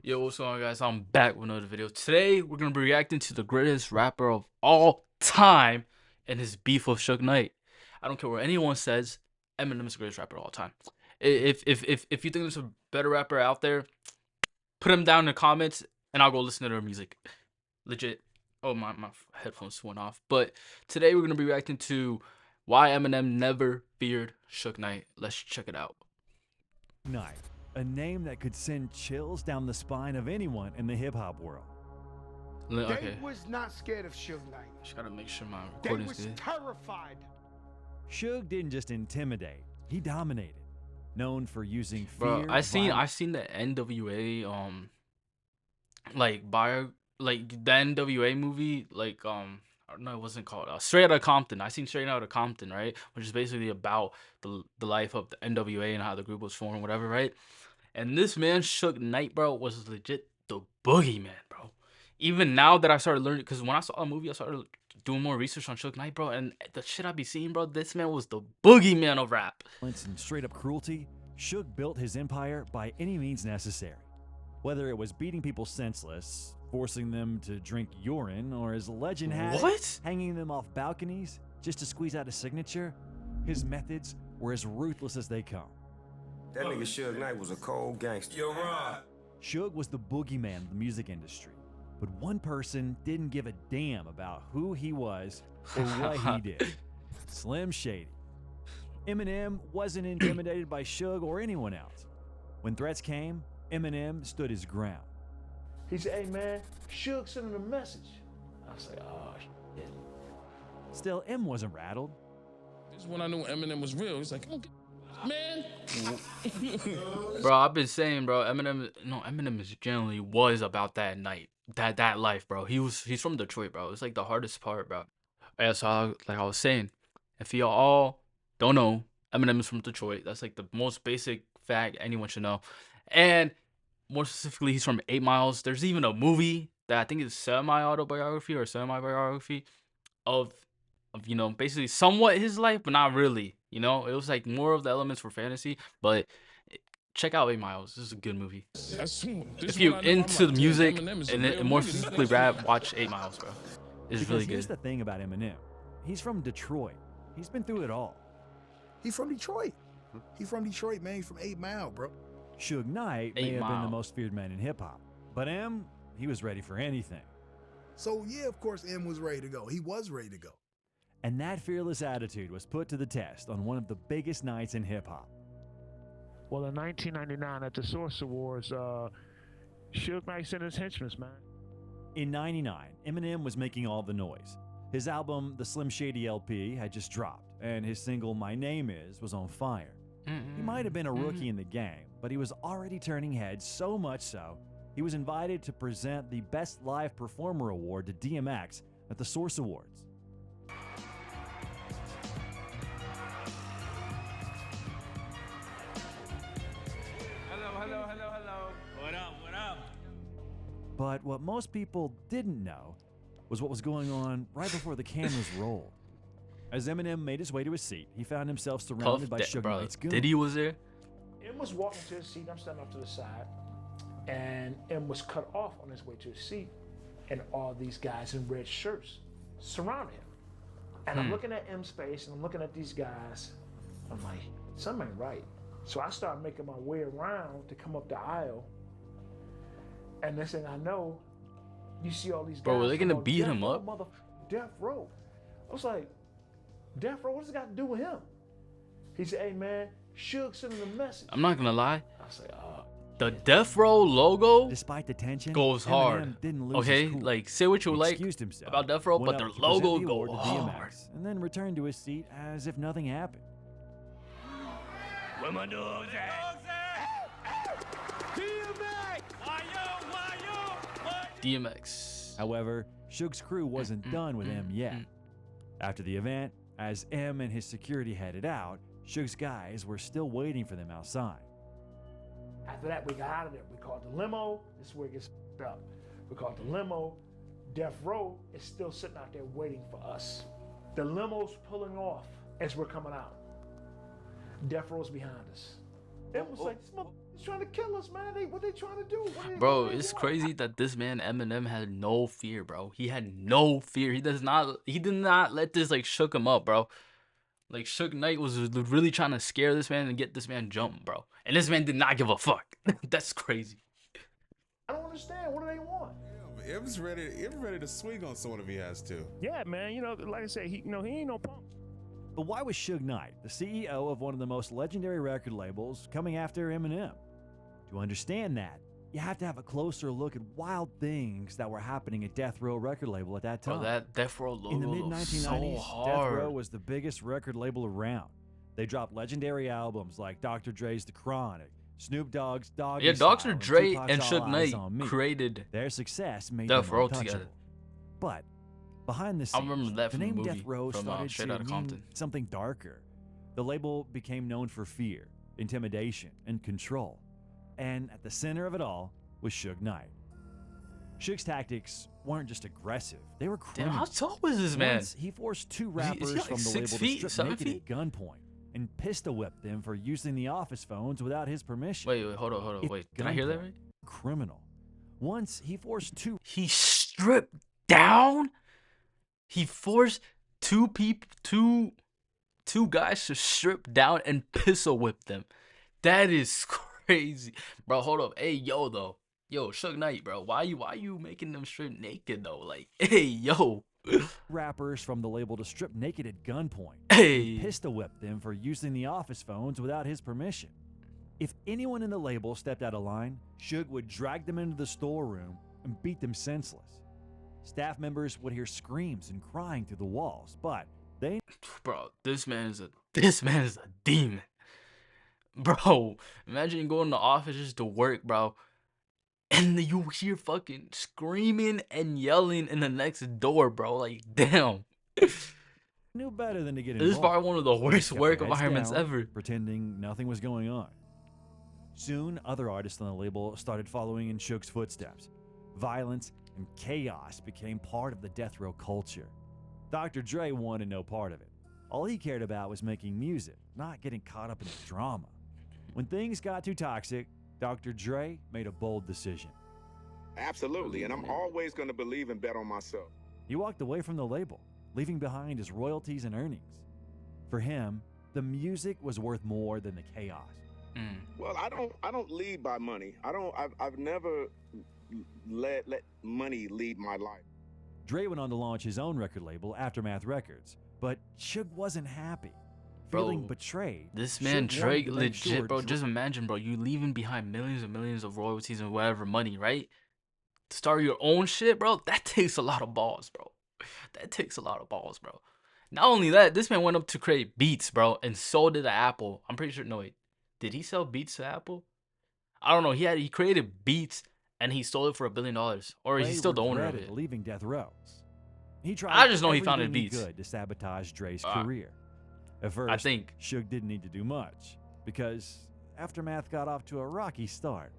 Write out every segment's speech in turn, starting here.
Yo, what's going on, guys? I'm back with another video. Today, we're gonna be reacting to the greatest rapper of all time and his beef with Suge Knight. I don't care what anyone says. Eminem is the greatest rapper of all time. If you think there's a better rapper out there, put him down in the comments, and I'll go listen to their music. Legit. Oh, my headphones went off. But today, we're gonna be reacting to why Eminem never feared Suge Knight. Let's check it out. Knight, a name that could send chills down the spine of anyone in the hip-hop world. Okay. They was not scared of Suge Knight. Just gotta make sure my They recording's was good. terrified. Suge didn't just intimidate, he dominated. Known for using fear, Bro, I seen violence, the NWA like the NWA movie, like no, it wasn't called Straight Outta Compton. I seen Straight Outta Compton, right, which is basically about the life of the NWA and how the group was formed, whatever, right? And this man Suge Knight, bro, was legit the boogeyman, bro. Even now that I started learning, because when I saw a movie, I started doing more research on Suge Knight, bro, and the shit I be seeing, bro, this man was the boogeyman of rap. and straight-up cruelty, Suge built his empire by any means necessary. Whether it was beating people senseless, forcing them to drink urine, or as legend had it, What? hanging them off balconies just to squeeze out a signature, his methods were as ruthless as they come. That nigga Suge Knight was a cold gangster. Yo, Ron. Suge was the boogeyman of the music industry, but one person didn't give a damn about who he was or what he did. Slim Shady. Eminem wasn't intimidated by Suge or anyone else. When threats came, Eminem stood his ground. He said, hey man, Suge sent him a message. I was like, oh shit. Still, M wasn't rattled. This is when I knew Eminem was real. He's like, okay, man. Bro, I've been saying, bro, Eminem is generally was about that night, that life, bro. He's from Detroit, bro. It's like the hardest part, bro. Yeah, so like I was saying, if y'all all don't know, Eminem is from Detroit. That's like the most basic fact anyone should know. And more specifically, he's from 8 Miles. There's even a movie that I think is semi-autobiography or semi-biography of basically somewhat his life, but not really. It was like more of the elements for fantasy. But check out 8 Miles. This is a good movie. If you're into the music and more specifically rap, watch 8 Miles, bro. It's really Here's good. the thing about Eminem. He's from Detroit. He's been through it all. He from Detroit. He from Detroit, man. He from 8 Mile, bro. Suge Knight may 8 have been Mile. the most feared man in hip-hop, but M, he was ready for anything. So yeah, of course, M was ready to go. He was ready to go. And that fearless attitude was put to the test on one of the biggest nights in hip-hop. Well, in 1999 at the Source Awards, Suge Knight sent his henchmen, man. In '99, Eminem was making all the noise. His album, the Slim Shady LP, had just dropped, and his single My Name Is was on fire. He might have been a rookie in the game, but he was already turning heads, so much so, he was invited to present the Best Live Performer Award to DMX at the Source Awards. Hello. What up? But what most people didn't know was what was going on right before the cameras rolled. As Eminem made his way to his seat, he found himself surrounded by Suge Bro, Knight's goons. Diddy was there. M was walking to his seat. I'm standing off to the side. And M was cut off on his way to his seat. And all these guys in red shirts surrounded him. And I'm looking at M's face and I'm looking at these guys. I'm like, something ain't right. So I start making my way around to come up the aisle. And next thing I know, you see all these guys. Bro, were they from gonna a beat death him row, up? Death row. I was like, Death row, what does it got to do with him? He said, hey man, Suge sent him a message. I'm not gonna lie. I was like, The Death Row logo Despite the tension, goes Eminem hard. didn't lose Okay, his cool. like say what you He like excused himself, about Death Row, went but their up to present logo the go award to hard. DMX, and then returned to his seat as if nothing happened. Where my dogs at? DMX. However, Suge's crew wasn't done with M yet. After the event, as M and his security headed out, Suge's guys were still waiting for them outside. after that, we got out of there. We called the limo. This is where it gets f***ed up. We called the limo. Death Row is still sitting out there waiting for us. The limo's pulling off as we're coming out. Death Row's behind us. It was like, this He's trying to kill us, man. What they trying to do? Bro, it's crazy that this man Eminem had no fear, bro. He had no fear. He did not let this like shook him up, bro. Like Suge Knight was really trying to scare this man and get this man jumped, bro. And this man did not give a fuck. That's crazy. I don't understand. What do they want? Yeah, M's ready to swing on someone if he has to. Yeah, man. You know, like I said, he ain't no punk. But why was Suge Knight, the CEO of one of the most legendary record labels, coming after Eminem? To understand that, you have to have a closer look at wild things that were happening at Death Row record label at that time. Bro, that Death Row logo in the mid-1990s, so hard. Death Row was the biggest record label around. They dropped legendary albums like Dr. Dre's The Chronic, Snoop Dogg's Doggy Yeah, Style, Dr. Dre Tupac's and All Suge Eyes Knight on Me. created Their success made Death them Row untouchable. together. But behind the scenes, I remember that the from the name movie Death Row from, started Straight to Outta mean Compton. something darker. The label became known for fear, intimidation, and control. And at the center of it all was Suge Knight. Suge's tactics weren't just aggressive, they were Damn, criminal. how tall was this man? Once, he forced two Is he rappers like from the 6 label feet, to strip 7 naked feet? at gunpoint and pistol whipped them for using the office phones without his permission. Wait, hold on. At Wait, did I hear that gunpoint. right? Criminal. Once, he forced two He stripped down? He forced two guys to strip down and pistol whip them. That is crazy. Bro, hold up. Hey, yo, though. Yo, Suge Knight, bro. Why you making them strip naked, though? Like, hey, yo. rappers from the label to strip naked at gunpoint Hey. and pistol whip them for using the office phones without his permission. If anyone in the label stepped out of line, Suge would drag them into the storeroom and beat them senseless. Staff members would hear screams and crying through the walls, but they Bro, this man is a demon. Bro, imagine going to the office just to work, bro. And then you hear fucking screaming and yelling in the next door, bro. Like, damn. knew better than to get This is involved. probably one of the They worst kept work their heads environments down, ever. pretending nothing was going on. Soon, other artists on the label started following in Suge's footsteps. Violence and chaos became part of the death row culture. Dr. Dre wanted no part of it. All he cared about was making music, not getting caught up in the drama. When things got too toxic, Dr. Dre made a bold decision. Absolutely, and I'm always going to believe and bet on myself. He walked away from the label, leaving behind his royalties and earnings. For him, the music was worth more than the chaos. Well, I don't lead by money. I've never let money lead my life. Dre went on to launch his own record label, Aftermath Records, but Suge wasn't happy. Feeling Bro, betrayed, this man Suge wanted Drake to make legit, sure bro. Dre- Just imagine, bro. You leaving behind millions and millions of royalties and whatever money, right? To start your own shit, bro. That takes a lot of balls, bro. That takes a lot of balls, bro. Not only that, this man went up to create Beats, bro, and sold it to Apple. I'm pretty sure. No, wait. Did he sell Beats to Apple? I don't know. He created Beats and he sold it for $1 billion, or Dre he's still the owner of regretted it. leaving Death Row. He tried I just know he founded everything Beats. could to sabotage Dre's career. At first, I think Suge didn't need to do much because Aftermath got off to a rocky start.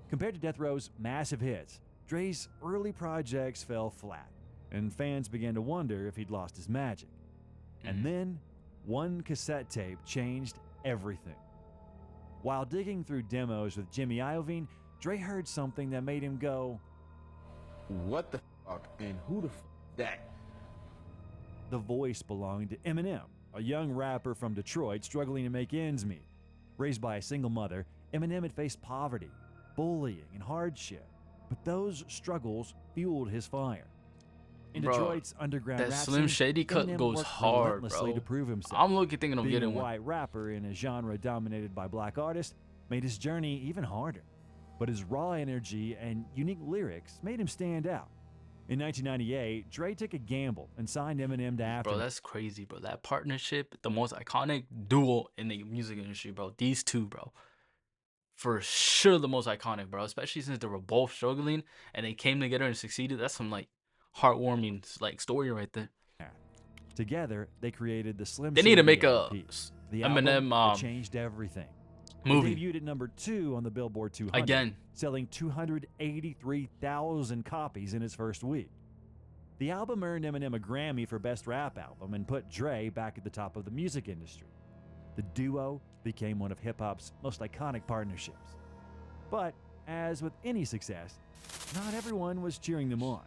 Compared to Death Row's massive hits, Dre's early projects fell flat, and fans began to wonder if he'd lost his magic. And then, one cassette tape changed everything. While digging through demos with Jimmy Iovine, Dre heard something that made him go, What the fuck and who the fuck that? The voice belonged to Eminem, a young rapper from Detroit struggling to make ends meet. Raised by a single mother, Eminem had faced poverty, bullying, and hardship, but those struggles fueled his fire. In Bro, Detroit's underground that rap Slim scene, Shady cut Eminem goes worked hard, relentlessly bro. to prove himself. I'm looking thinking of Being getting a one. white rapper in a genre dominated by black artists made his journey even harder. But his raw energy and unique lyrics made him stand out. In 1998, Dre took a gamble and signed Eminem to Aftermath. Bro, that's crazy, bro. That partnership, the most iconic duo in the music industry, bro. These two, bro. For sure the most iconic, bro. Especially since they were both struggling and they came together and succeeded. That's some, like, heartwarming, like, story right there. Together, they created the Slim They need to Shady make a LP, the album Eminem that changed everything. movie. It debuted at number 2 on the Billboard 200, Again. selling 283,000 copies in its first week. The album earned Eminem a Grammy for Best Rap Album and put Dre back at the top of the music industry. The duo became one of hip-hop's most iconic partnerships. But as with any success, not everyone was cheering them on.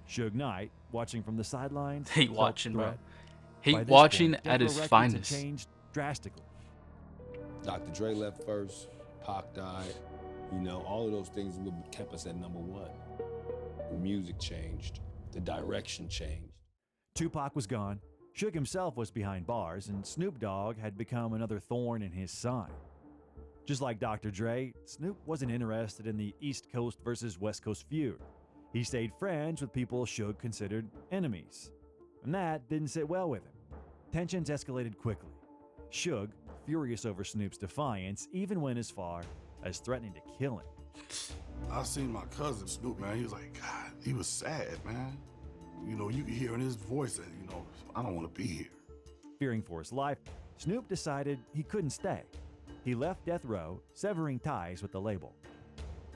Suge Knight, watching from the sidelines, Hate felt watching, bro. threat. By Hate this watching point, at Death his Row Records had finest. changed drastically. Dr. Dre left first, Pac died. You know, all of those things kept us at #1. The music changed, the direction changed. Tupac was gone, Suge himself was behind bars, and Snoop Dogg had become another thorn in his side. Just like Dr. Dre, Snoop wasn't interested in the East Coast versus West Coast feud. He stayed friends with people Suge considered enemies. And that didn't sit well with him. Tensions escalated quickly. Suge, furious over Snoop's defiance, even went as far as threatening to kill him. I seen my cousin Snoop, man. He was like, God, he was sad, man. You know, you could hear in his voice that, you know, I don't want to be here. Fearing for his life, Snoop decided he couldn't stay. He left Death Row, severing ties with the label.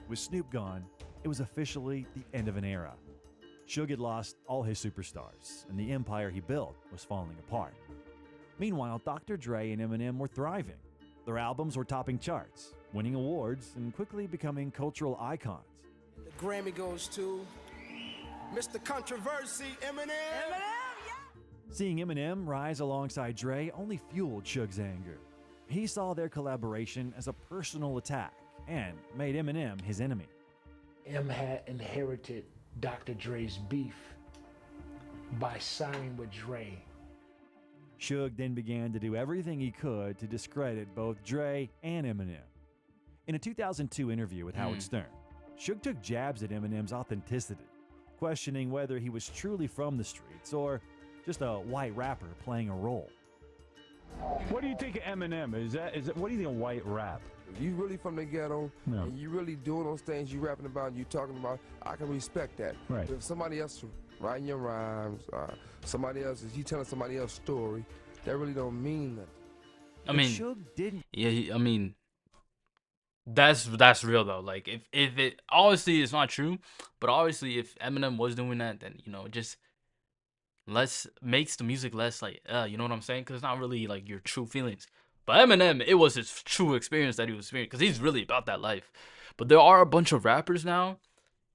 With Snoop gone, it was officially the end of an era. Suge had lost all his superstars, and the empire he built was falling apart. Meanwhile, Dr. Dre and Eminem were thriving. Their albums were topping charts, winning awards, and quickly becoming cultural icons. The Grammy goes to Mr. Controversy, Eminem. Seeing Eminem rise alongside Dre only fueled Suge's anger. He saw their collaboration as a personal attack and made Eminem his enemy. M had inherited Dr. Dre's beef by signing with Dre. Suge then began to do everything he could to discredit both Dre and Eminem. In a 2002 interview with Howard Stern, Suge took jabs at Eminem's authenticity, questioning whether he was truly from the streets or just a white rapper playing a role. What do you think of Eminem? Is that what do you think of white rap? If you really from the ghetto and you really doing those things you rapping about and you talking about, I can respect that. Right. But if somebody else writing your rhymes, somebody else, if you telling somebody else's story, that really don't mean nothing. I mean, Suge didn't. Yeah, I mean, that's real though. Like, if it obviously it's not true, but obviously if Eminem was doing that, then just makes the music less like, you know what I'm saying? Because it's not really like your true feelings. But Eminem, it was his true experience that he was experiencing, because he's really about that life. But there are a bunch of rappers now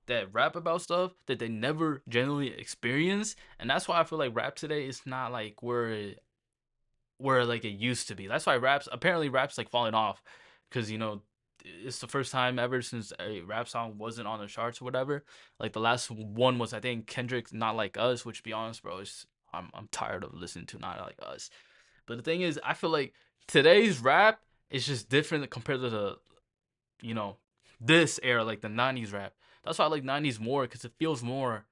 that rap about stuff that they never genuinely experience, and that's why I feel like rap today is not like where like it used to be. That's why rap's like falling off, because it's the first time ever since a rap song wasn't on the charts or whatever. Like the last one was, I think, Kendrick's "Not Like Us," which, to be honest, bro, I'm tired of listening to "Not Like Us." But the thing is, I feel like today's rap is just different compared to the this era, like the 90s rap. That's why I like 90s more, because it feels more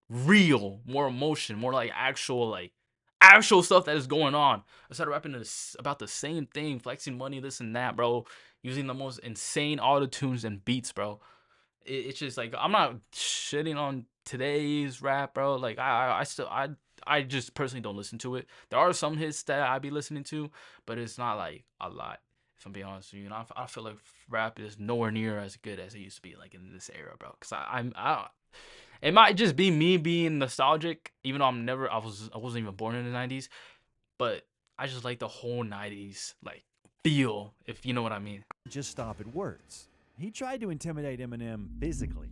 real, more emotion, more like actual stuff that is going on. I started rapping about the same thing, flexing money, this and that, bro, using the most insane auto-tunes and beats, bro. It's just like, I'm not shitting on today's rap, bro. Like, I just personally don't listen to it. There are some hits that I be listening to, but it's not like a lot, if I'm being honest with you. I feel like rap is nowhere near as good as it used to be, like, in this era, bro. Because it might just be me being nostalgic, even though I wasn't even born in the 90s. But I just like the whole 90s, like, feel, if you know what I mean. Just stop at words. He tried to intimidate Eminem physically.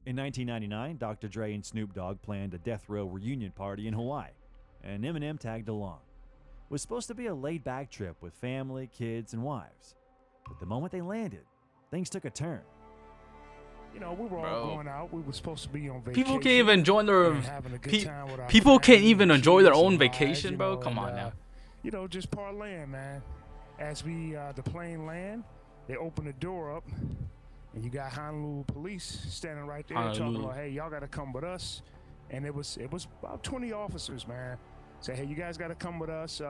In 1999, Dr. Dre and Snoop Dogg planned a Death Row reunion party in Hawaii, and Eminem tagged along. It was supposed to be a laid-back trip with family, kids, and wives. But the moment they landed, things took a turn. We were all going out. We were supposed to be on vacation. People can't even enjoy their own vacation, bro. Come on now. Just parlaying, man. As the plane land, they open the door up, and you got Honolulu police standing right there talking about, hey, y'all got to come with us. And it was about 20 officers, man. Say, hey, you guys got to come with us.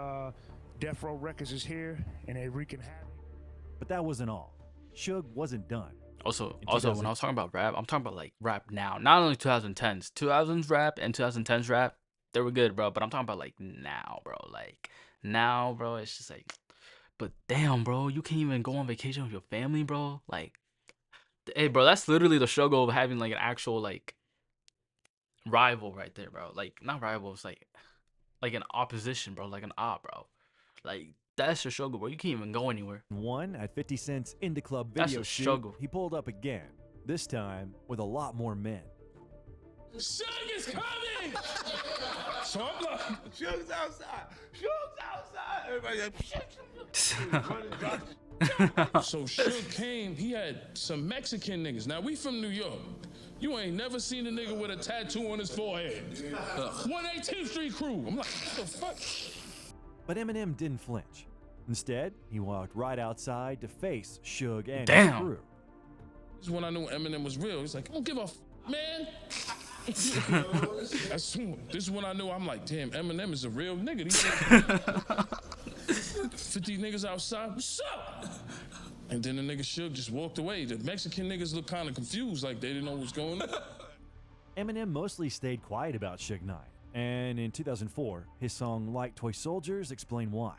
Death Row Records is here, and they wreaking havoc. But that wasn't all. Suge wasn't done. Also, when I was talking about rap, I'm talking about like rap now. Not only 2010s. 2000s rap and 2010s rap, they were good, bro. But I'm talking about like now, bro. Like now, bro, it's just like, but damn, bro, you can't even go on vacation with your family, bro. Like, hey, bro, that's literally the struggle of having like an actual like rival right there, bro. Like, not rival, it's like an opposition, bro. Like an op, bro. Like, That's a struggle, bro. You can't even go anywhere. One at 50 Cent's Indie Club That's video a shoot, struggle. he pulled up again, this time with a lot more men. Suge is coming! So I'm like, Suge's outside. Suge's outside. Everybody like, so Suge came, he had some Mexican niggas. Now we from New York. You ain't never seen a nigga with a tattoo on his forehead. 118th Street crew. I'm like, what the fuck? But Eminem didn't flinch. Instead, he walked right outside to face Suge and his Damn. crew. This is when I knew Eminem was real. He's like, I don't give a man. This is when I knew. I'm like, damn, Eminem is a real nigga. These 50 niggas outside, what's up? And then the nigga Suge just walked away. The Mexican niggas looked kind of confused, like they didn't know what's going on. Eminem mostly stayed quiet about Suge Knight, and in 2004, his song Like Toy Soldiers explained why.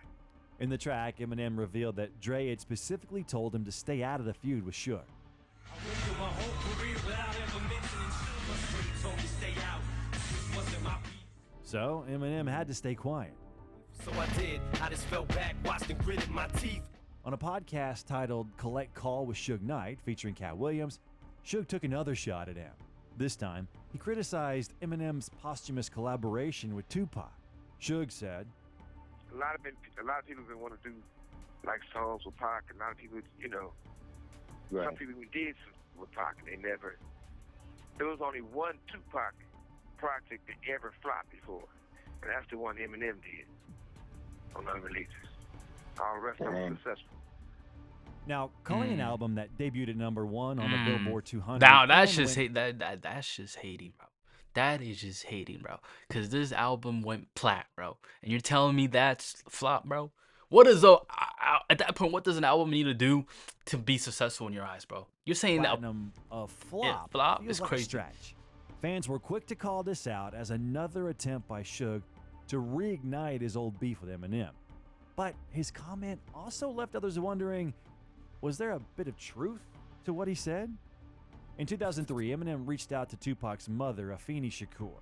In the track, Eminem revealed that Dre had specifically told him to stay out of the feud with Suge. So Eminem had to stay quiet. So I did. I just fell back, watched and gritted my teeth. On a podcast titled Collect Call with Suge Knight, featuring Cat Williams, Suge took another shot at him. This time, he criticized Eminem's posthumous collaboration with Tupac. Suge said, A lot of people been want to do like songs with Pac. A lot of people, you know, some people did with Pac, and they never. There was only one Tupac project that ever flopped before, and that's the one Eminem did on unreleases. All the rest of them were successful. Now, calling an album that debuted at number 1 on the Billboard 200. Now that's just that's just hating, bro. That is just hating, bro. Cause this album went plat, bro. And you're telling me that's flop, bro? What is at that point? What does an album need to do to be successful in your eyes, bro? You're saying Platinum, a flop. Yeah, flop feels is like a crazy. stretch. Fans were quick to call this out as another attempt by Suge to reignite his old beef with Eminem. But his comment also left others wondering, was there a bit of truth to what he said? In 2003, Eminem reached out to Tupac's mother, Afeni Shakur.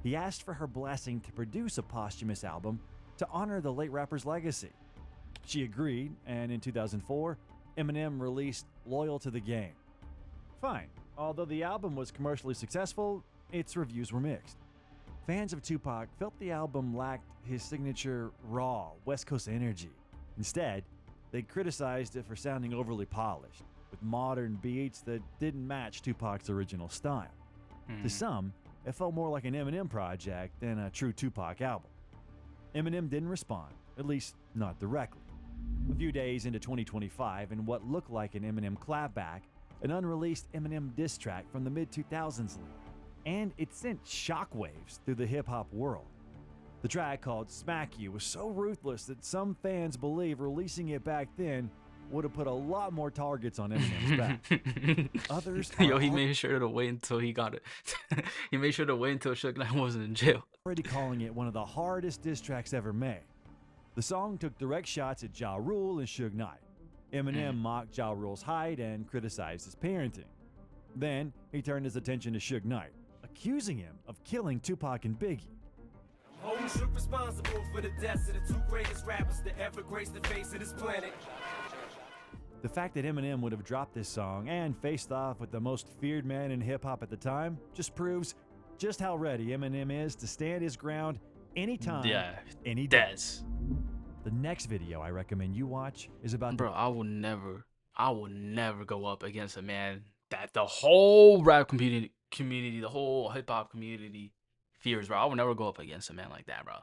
He asked for her blessing to produce a posthumous album to honor the late rapper's legacy. She agreed, and in 2004, Eminem released Loyal to the Game. Fine, although the album was commercially successful, its reviews were mixed. Fans of Tupac felt the album lacked his signature raw West Coast energy. Instead, they criticized it for sounding overly polished, with modern beats that didn't match Tupac's original style. To some, it felt more like an Eminem project than a true Tupac album. Eminem didn't respond, at least not directly. A few days into 2025, in what looked like an Eminem clapback, an unreleased Eminem diss track from the mid-2000s leaked, and it sent shockwaves through the hip-hop world. The track, called Smack You, was so ruthless that some fans believe releasing it back then would have put a lot more targets on Eminem's back. Others he made sure to wait until he got it. He made sure to wait until Suge Knight wasn't in jail. Already calling it one of the hardest diss tracks ever made. The song took direct shots at Ja Rule and Suge Knight. Eminem mocked Ja Rule's height and criticized his parenting. Then he turned his attention to Suge Knight, accusing him of killing Tupac and Biggie. Holding Suge responsible for the deaths of the two greatest rappers to ever grace the face of this planet. The fact that Eminem would have dropped this song and faced off with the most feared man in hip-hop at the time just proves just how ready Eminem is to stand his ground anytime, any day. The next video I recommend you watch is about Bro, I will never go up against a man that the whole rap community, the whole hip-hop community fears, bro. I will never go up against a man like that, bro.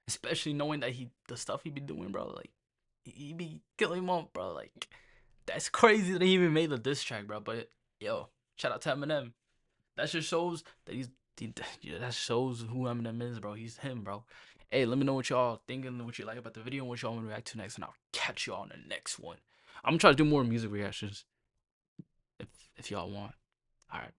Especially knowing that the stuff he be doing, bro. Like, he be killing him up, bro. Like, that's crazy that he even made the diss track, bro. But yo, shout out to Eminem. That just shows that that shows who Eminem is, bro. He's him, bro. Hey, let me know what y'all thinking, what you like about the video, and what y'all want to react to next, and I'll catch y'all on the next one. I'm gonna try to do more music reactions if y'all want. All right.